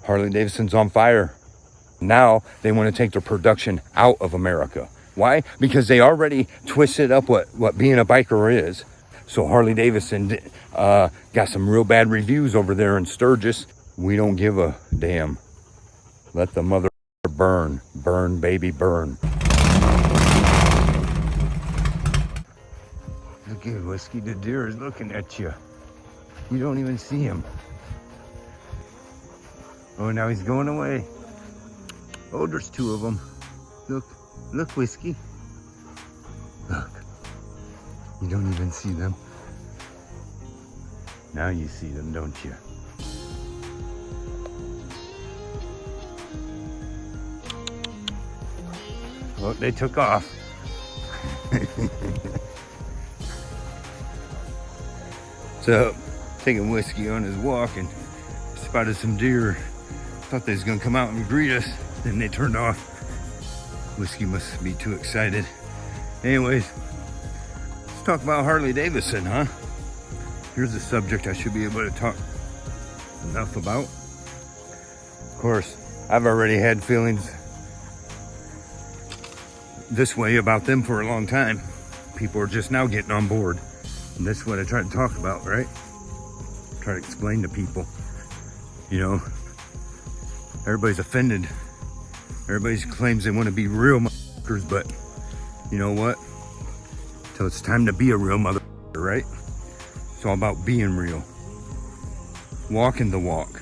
Harley Davidson's on fire. Now they want to take their production out of America. Why? Because they already twisted up what being a biker is. So Harley Davidson got some real bad reviews over there in Sturgis. We don't give a damn. Let the mother burn. Burn, baby, burn. Look at Whiskey. The deer is looking at you. You don't even see him. Oh, now he's going away. Oh, there's two of them. Look, Whiskey. Look. You don't even see them. Now you see them, don't you? Oh, they took off. So, taking Whiskey on his walk and spotted some deer. Thought they was gonna come out and greet us. Then they turned off. Whiskey must be too excited. Anyways, let's talk about Harley Davidson, huh? Here's a subject I should be able to talk enough about. Of course, I've already had feelings this way about them for a long time. People are just now getting on board. And that's what I try to talk about, right? Try to explain to people. You know, everybody's offended. Everybody claims they want to be real motherfuckers, but you know what? Till it's time to be a real motherfucker, right? It's all about being real. Walking the walk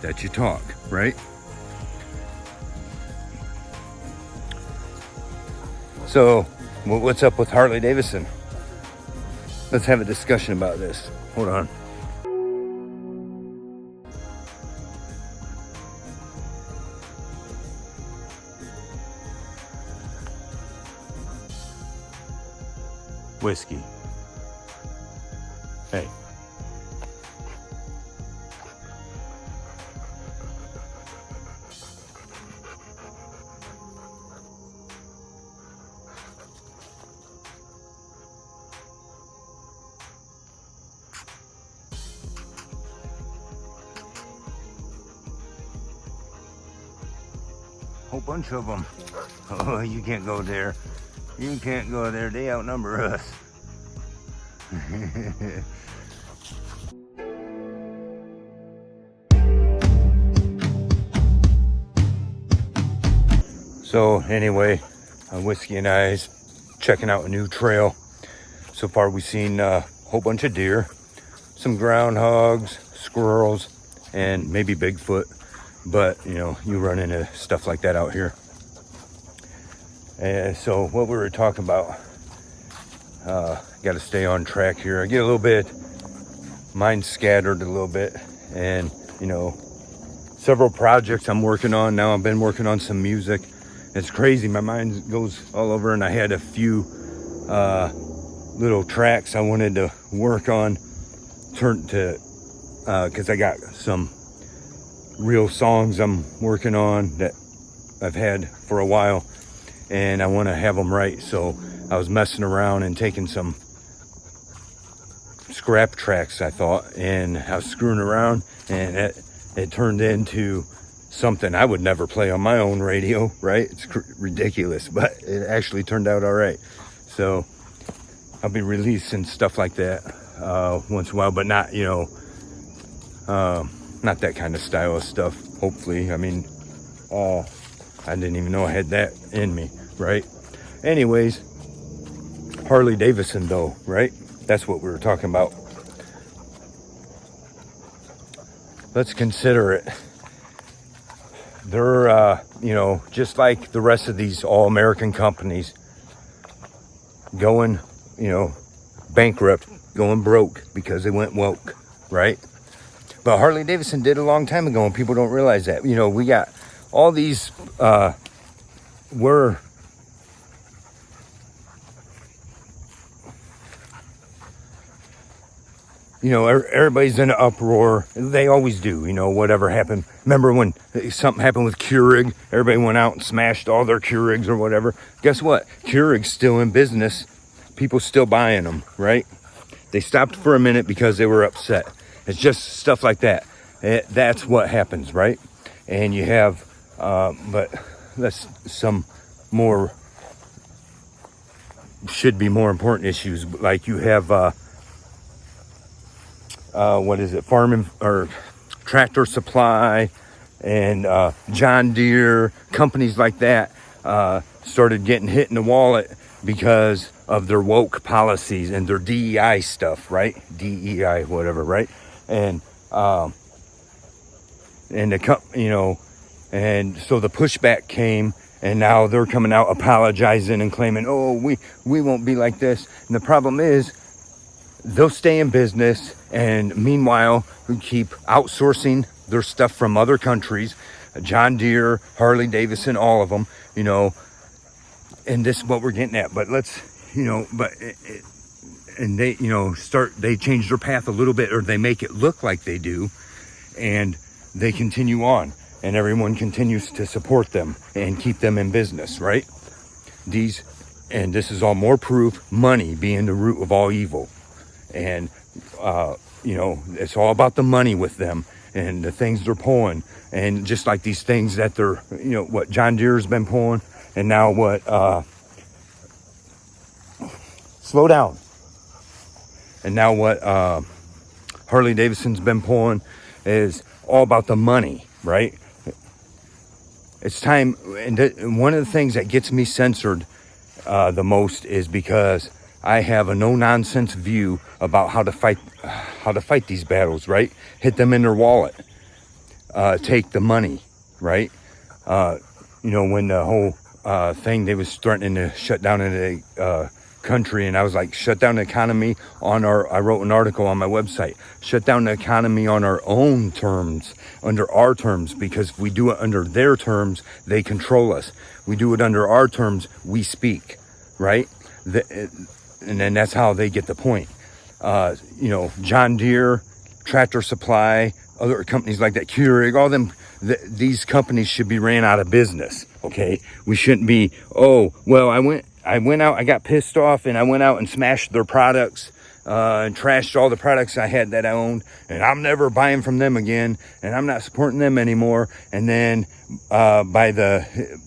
that you talk, right? So, what's up with Harley Davidson? Let's have a discussion about this. Hold on. Whiskey. Hey. Whole bunch of them. Oh, you can't go there. You can't go there. They outnumber us. So anyway, Whiskey and I is checking out a new trail. So far we've seen a whole bunch of deer, some groundhogs, squirrels, and maybe Bigfoot. But you know, you run into stuff like that out here. And so what we were talking about, got to stay on track here. I get a little bit, mind scattered a little bit, and you know, several projects I'm working on now. I've been working on some music. It's crazy, my mind goes all over, and I had a few little tracks I wanted to work on, turn to, because I got some real songs I'm working on that I've had for a while, and I want to have them right. So I was messing around and taking some scrap tracks, I thought, and I was screwing around, and it turned into something I would never play on my own radio, right? It's ridiculous, but it actually turned out all right. So I'll be releasing stuff like that once in a while, but not, you know, not that kind of style of stuff, hopefully. I mean, I didn't even know I had that in me, right? Anyways, Harley Davidson though, right? That's what we were talking about. Let's consider it. They're, you know, just like the rest of these all-American companies, going, you know, bankrupt, going broke because they went woke, right? But Harley Davidson did a long time ago, and people don't realize that. You know, we got all these, you know, everybody's in an uproar. They always do, you know, whatever happened. Remember when something happened with Keurig? Everybody went out and smashed all their Keurigs or whatever. Guess what? Keurig's still in business. People still buying them, right? They stopped for a minute because they were upset. It's just stuff like that. That's what happens, right? And you have, but that's some more, should be more important issues. Like you have, what is it, farming or Tractor Supply and John Deere, companies like that started getting hit in the wallet because of their woke policies and their DEI stuff, right? DEI, whatever, right? And and so the pushback came, and now they're coming out apologizing and claiming, oh, we won't be like this. And the problem is, they'll stay in business, and meanwhile, we keep outsourcing their stuff from other countries, John Deere, Harley Davidson, all of them, and this is what we're getting at. But let's, and they, they change their path a little bit, or they make it look like they do, and they continue on, and everyone continues to support them and keep them in business, right? And this is all more proof, money being the root of all evil. And, it's all about the money with them and the things they're pulling. And just like these things that they're, what John Deere's been pulling, and now what, slow down. And now what Harley Davidson's been pulling is all about the money, right? It's time. And one of the things that gets me censored the most is because I have a no-nonsense view about how to fight these battles, right? Hit them in their wallet. Take the money, right? When the whole thing, they was threatening to shut down the country, and I was like, shut down the economy I wrote an article on my website, shut down the economy on our own terms, under our terms, because if we do it under their terms, they control us. We do it under our terms, we speak, right? And then that's how they get the point. John Deere, Tractor Supply, other companies like that, Keurig, all them, these companies should be ran out of business, okay? We shouldn't be, oh, well, I went out, I got pissed off, and I went out and smashed their products, and trashed all the products I had that I owned, and I'm never buying from them again, and I'm not supporting them anymore. And then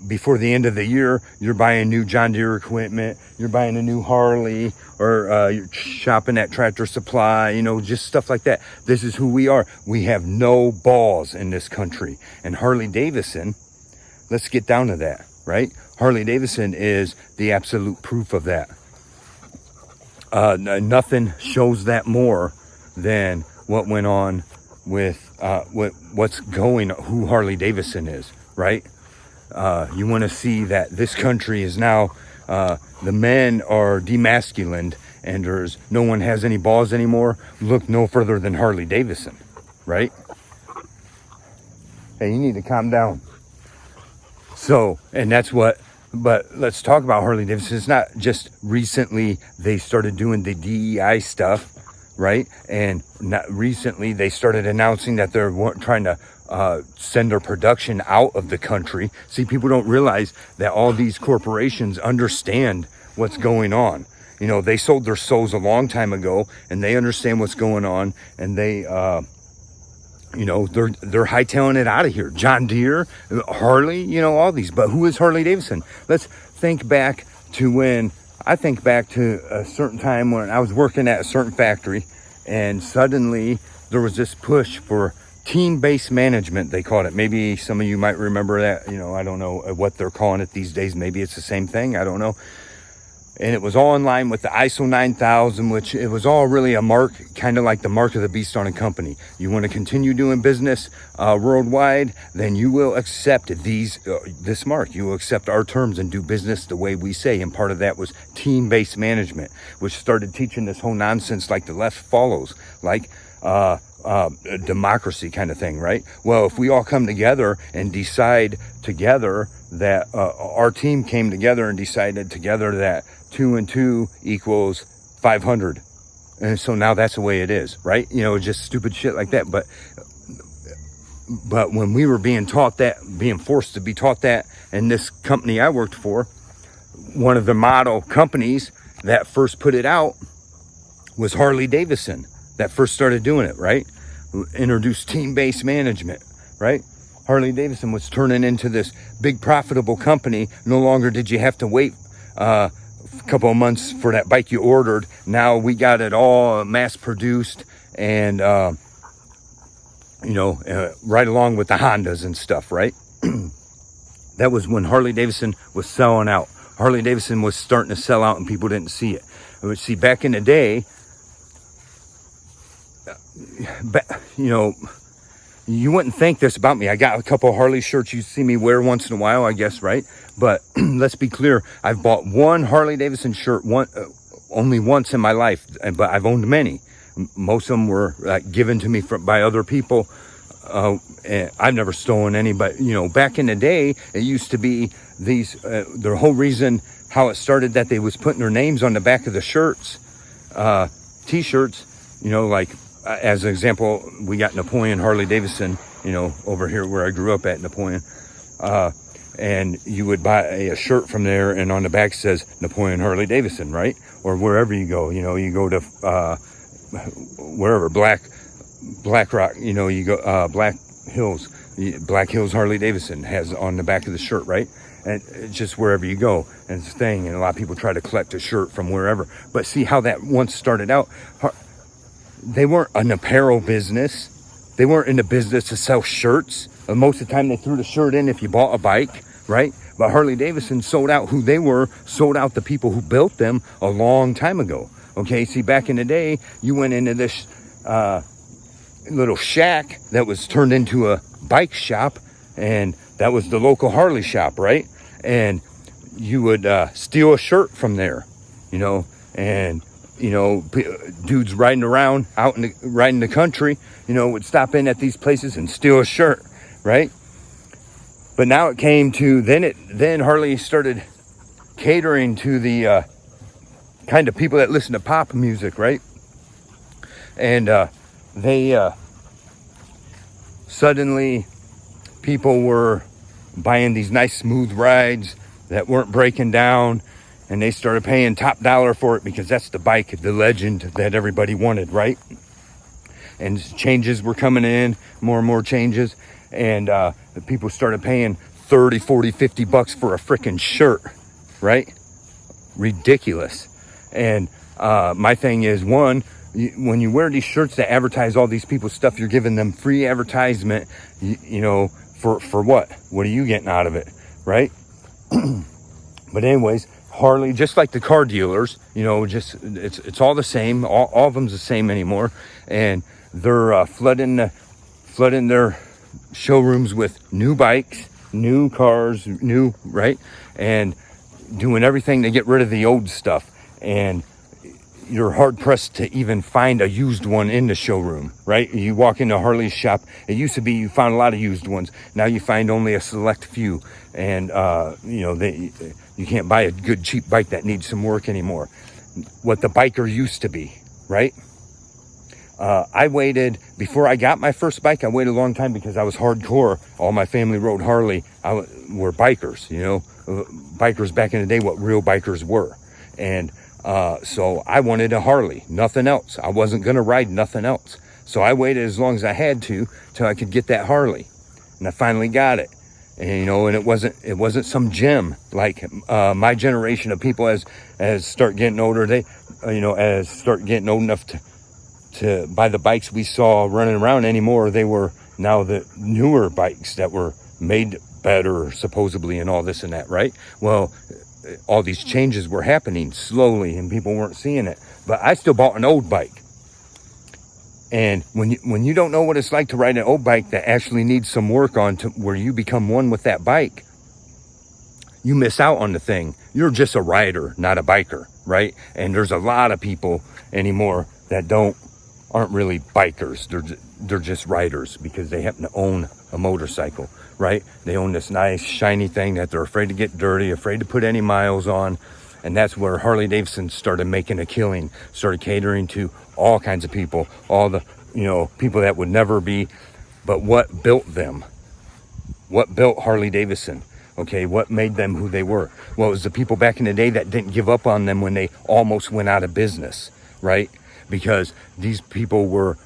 before the end of the year, you're buying new John Deere equipment, you're buying a new Harley, or you're shopping at Tractor Supply, just stuff like that. This is who we are. We have no balls in this country. And Harley Davidson, let's get down to that, right? Harley Davidson is the absolute proof of that. Nothing shows that more than what went on with who Harley Davidson is, right? You want to see that this country is now, the men are demasculined, and no one has any balls anymore. Look no further than Harley Davidson, right? Hey, you need to calm down. So, and that's what. But let's talk about Harley Davidson. It's not just recently they started doing the DEI stuff, right? And not recently they started announcing that they're trying to send their production out of the country. See, people don't realize that all these corporations understand what's going on. They sold their souls a long time ago, and they understand what's going on, and they they're hightailing it out of here. John Deere, Harley, all these. But who is Harley Davidson? Let's think back to a certain time when I was working at a certain factory, and suddenly there was this push for team-based management, they called it. Maybe some of you might remember that. I don't know what they're calling it these days. Maybe it's the same thing. I don't know. And it was all in line with the ISO 9000, which it was all really a mark, kind of like the mark of the beast on a company. You want to continue doing business worldwide, then you will accept this mark. You will accept our terms and do business the way we say. And part of that was team-based management, which started teaching this whole nonsense like the left follows, like democracy kind of thing, right? Well, if we all come together and decide together that our team came together and decided together that 2 and 2 equals 500, and so now that's the way it is, right? Just stupid shit like that. But when we were being forced to be taught that, and this company I worked for, one of the model companies that first put it out was Harley Davidson, that first started doing it, right? introduced team-based management, right? Harley Davidson was turning into this big profitable company. No longer did you have to wait a couple of months for that bike you ordered. Now we got it all mass produced and, right along with the Hondas and stuff, right? That was when Harley Davidson was selling out. Harley Davidson was starting to sell out and people didn't see it. See, back in the day, you wouldn't think this about me. I got a couple of Harley shirts you see me wear once in a while, I guess, right? But let's be clear. I've bought one Harley Davidson shirt only once in my life, but I've owned many. Most of them were given to me by other people. And I've never stolen any, but, back in the day, it used to be these, the whole reason how it started that they was putting their names on the back of the shirts, t-shirts, as an example, we got Napoleon Harley Davidson, over here where I grew up at Napoleon. And you would buy a shirt from there and on the back says Napoleon Harley Davidson, right? Or wherever you go, you go to, wherever, Black Rock, you go, Black Hills Harley Davidson has on the back of the shirt, right? And it's just wherever you go, and it's a thing, and a lot of people try to collect a shirt from wherever. But see how that once started out, they weren't an apparel business. They weren't in the business to sell shirts. Most of the time they threw the shirt in if you bought a bike, right? But Harley Davidson sold out who they were, sold out the people who built them a long time ago. Okay, see, back in the day, you went into this little shack that was turned into a bike shop, and that was the local Harley shop, right? And you would steal a shirt from there, and dudes riding around riding the country, would stop in at these places and steal a shirt, right? But now it came to then Harley started catering to the kind of people that listen to pop music, right? And they suddenly people were buying these nice smooth rides that weren't breaking down, and they started paying top dollar for it because that's the bike, the legend that everybody wanted, right? And changes were coming in, more and more changes, and the people started paying 30, 40, 50 bucks for a freaking shirt, right? Ridiculous. And my thing is, one, when you wear these shirts that advertise all these people's stuff, you're giving them free advertisement, for what? What are you getting out of it, right? But anyways, Harley, just like the car dealers, it's all the same. All of them's the same anymore, and they're flooding their showrooms with new bikes, new cars, right, and doing everything to get rid of the old stuff. And you're hard pressed to even find a used one in the showroom, right? You walk into Harley's shop, it used to be you found a lot of used ones. Now you find only a select few, and you can't buy a good cheap bike that needs some work anymore. What the biker used to be, right? I waited before I got my first bike. I waited a long time because I was hardcore. All my family rode Harley. Were bikers, bikers back in the day, what real bikers were, and so I wanted a Harley, nothing else. I wasn't going to ride nothing else. So I waited as long as I had to till I could get that Harley. And I finally got it. And, and it wasn't some gem like my generation of people as start getting older. They, as start getting old enough to buy the bikes we saw running around anymore. They were now the newer bikes that were made better, supposedly, and all this and that, right? Well, all these changes were happening slowly and people weren't seeing it. But I still bought an old bike. And when you don't know what it's like to ride an old bike that actually needs some work on to where you become one with that bike, you miss out on the thing. You're just a rider, not a biker, right? And there's a lot of people anymore that aren't really bikers. They're just riders because they happen to own a motorcycle, right? They own this nice shiny thing that they're afraid to get dirty, afraid to put any miles on. And that's where Harley Davidson started making a killing, started catering to all kinds of people, all the, people that would never be. But what built them? What built Harley Davidson? Okay, what made them who they were? Well, it was the people back in the day that didn't give up on them when they almost went out of business, right? Because these people were,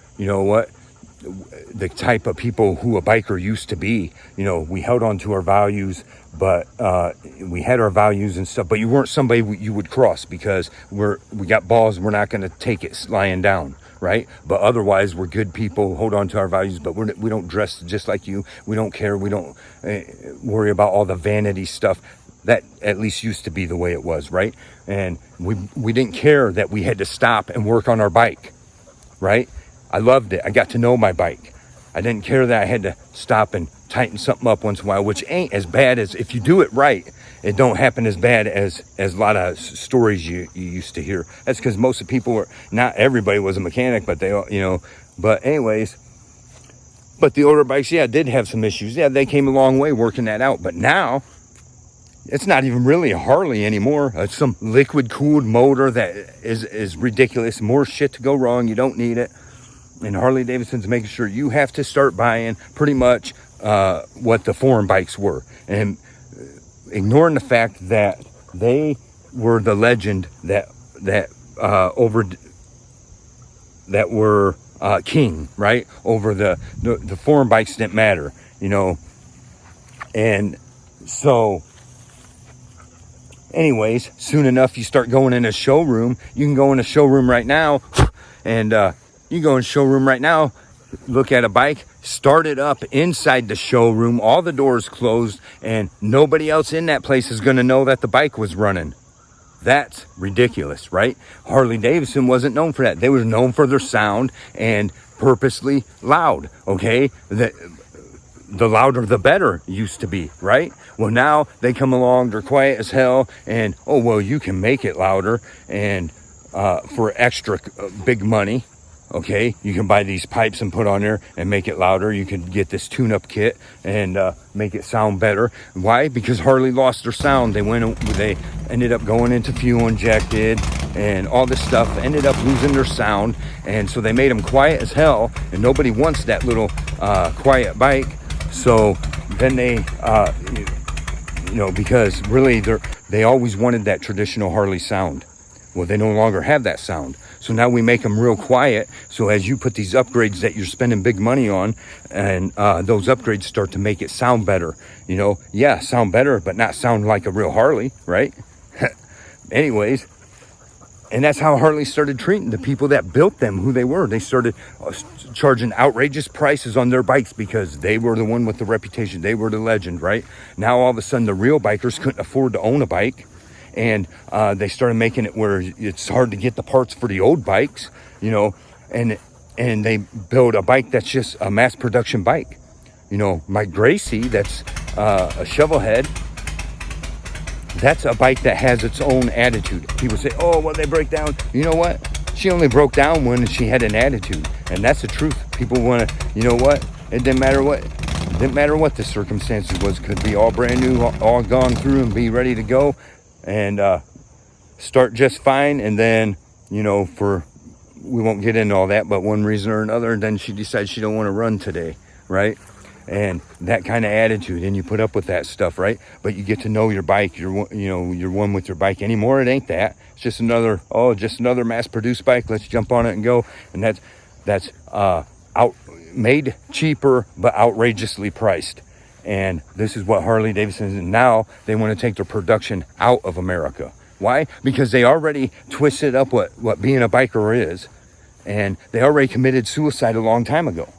the type of people who a biker used to be. You know, we held on to our values, but we had our values and stuff, but you weren't somebody you would cross, because we got balls, we're not going to take it lying down, right? But otherwise, we're good people, hold on to our values, but we don't dress just like you. We don't care. We don't worry about all the vanity stuff. That at least used to be the way it was, right? And we didn't care that we had to stop and work on our bike, right? I loved it. I got to know my bike. I didn't care that I had to stop and tighten something up once in a while, which ain't as bad as, if you do it right, it don't happen as bad as a lot of stories you used to hear. That's because most of the people were, not everybody was a mechanic, but they all, you know, but anyways, but the older bikes, yeah, did have some issues. Yeah, they came a long way working that out. But now, it's not even really a Harley anymore. It's some liquid cooled motor that is ridiculous. More shit to go wrong. You don't need it. And Harley Davidson's making sure you have to start buying pretty much what the foreign bikes were, and ignoring the fact that they were the legend that were king, right? Over the foreign bikes didn't matter, you know. And so anyways, soon enough, you start going in a showroom. You can go in a showroom right now, and you go in a showroom right now, look at a bike, start it up inside the showroom, all the doors closed, and nobody else in that place is going to know that the bike was running. That's ridiculous, right? Harley Davidson wasn't known for that. They were known for their sound and purposely loud, okay? The louder the better used to be, right? Well, now they come along, they're quiet as hell, and oh, well, you can make it louder, and for extra big money, okay, you can buy these pipes and put on there and make it louder. You can get this tune-up kit and make it sound better. Why? Because Harley lost their sound. They ended up going into fuel injected and all this stuff, ended up losing their sound, and so they made them quiet as hell, and nobody wants that little quiet bike. So then they, you know, because really they always wanted that traditional Harley sound. Well, they no longer have that sound. So now we make them real quiet. So as you put these upgrades that you're spending big money on, and those upgrades start to make it sound better, you know, yeah, sound better, but not sound like a real Harley, right? Anyways, and that's how Harley started treating the people that built them, who they were. They started charging outrageous prices on their bikes because they were the one with the reputation. They were the legend, right? Now all of a sudden the real bikers couldn't afford to own a bike. And they started making it where it's hard to get the parts for the old bikes, you know, and they build a bike that's just a mass production bike. You know, my Gracie, that's a shovel head, that's a bike that has its own attitude. People say, oh, well, they break down. You know what? She only broke down when she had an attitude. And that's the truth. People want to, you know what? It didn't matter what. It didn't matter what the circumstances was. Could be all brand new, all gone through and be ready to go. And start just fine, and then, you know, we won't get into all that, but one reason or another, and then she decides she don't want to run today, right? And that kind of attitude, and you put up with that stuff, right? But you get to know your bike. You're one with your bike. Anymore, it ain't that. It's just another mass-produced bike. Let's jump on it and go. And that's made cheaper but outrageously priced. And this is what Harley Davidson is. And now they want to take their production out of America. Why? Because they already twisted up what being a biker is. And they already committed suicide a long time ago.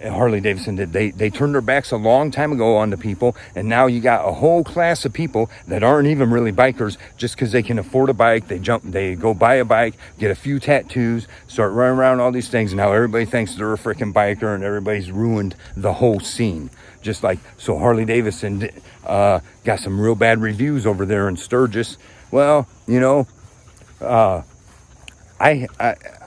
Harley Davidson did. They turned their backs a long time ago on the people. And now you got a whole class of people that aren't even really bikers, just because they can afford a bike. They go buy a bike, get a few tattoos, start running around all these things. And now everybody thinks they're a freaking biker, and everybody's ruined the whole scene. Just like, so Harley Davidson got some real bad reviews over there in Sturgis. Well, you know, I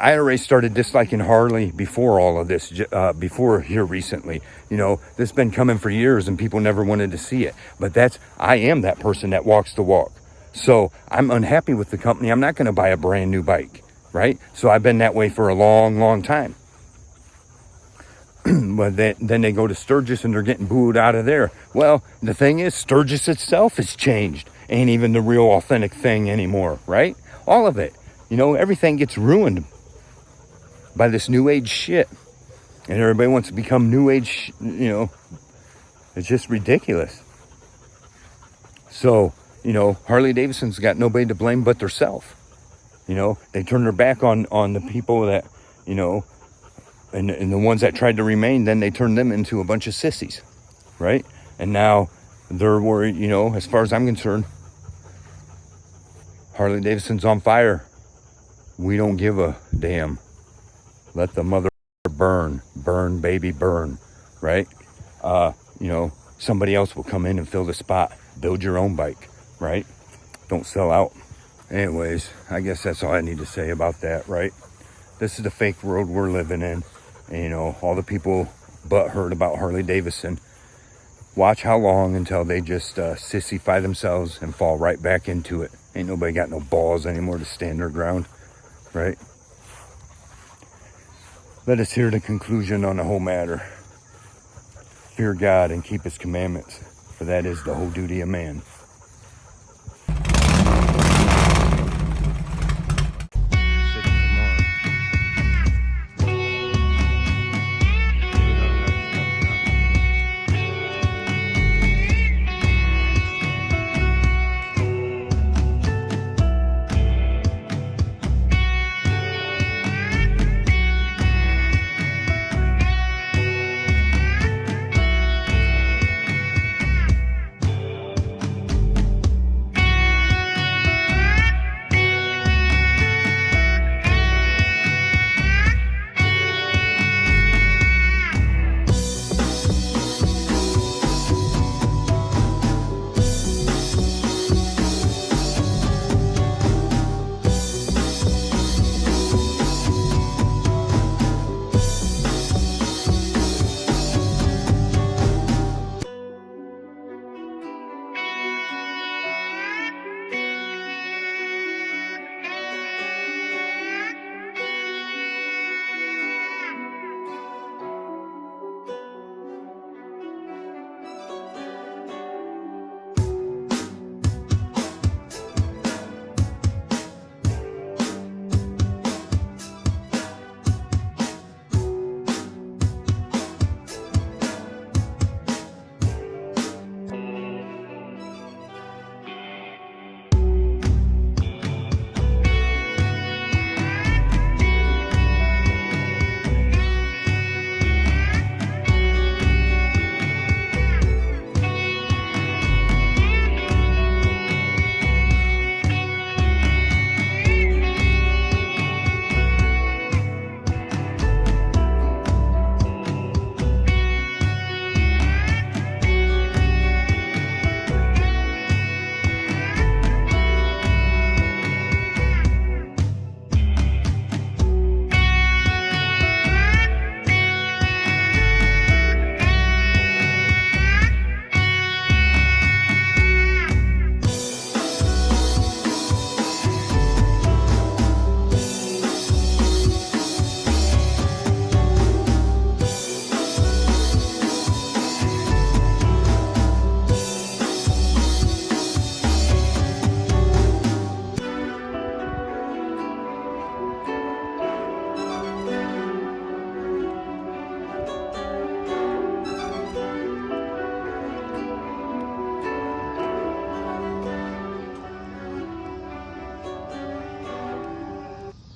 already started disliking Harley before all of this, before here recently. You know, this has been coming for years and people never wanted to see it. But I am that person that walks the walk. So I'm unhappy with the company. I'm not going to buy a brand new bike, right? So I've been that way for a long, long time. But then they go to Sturgis and they're getting booed out of there. Well, the thing is, Sturgis itself has changed. Ain't even the real authentic thing anymore, right? All of it. You know, everything gets ruined by this new age shit. And everybody wants to become new age, it's just ridiculous. So, Harley Davidson's got nobody to blame but themselves. They turned their back on the people that, and the ones that tried to remain, then they turned them into a bunch of sissies, right? And now they're worried, as far as I'm concerned, Harley Davidson's on fire. We don't give a damn. Let the mother burn, baby, burn, right? Somebody else will come in and fill the spot. Build your own bike, right? Don't sell out. Anyways, I guess that's all I need to say about that, right? This is the fake world we're living in. And, all the people butthurt about Harley Davidson. Watch how long until they just sissify themselves and fall right back into it. Ain't nobody got no balls anymore to stand their ground, right? Let us hear the conclusion on the whole matter. Fear God and keep his commandments, for that is the whole duty of man.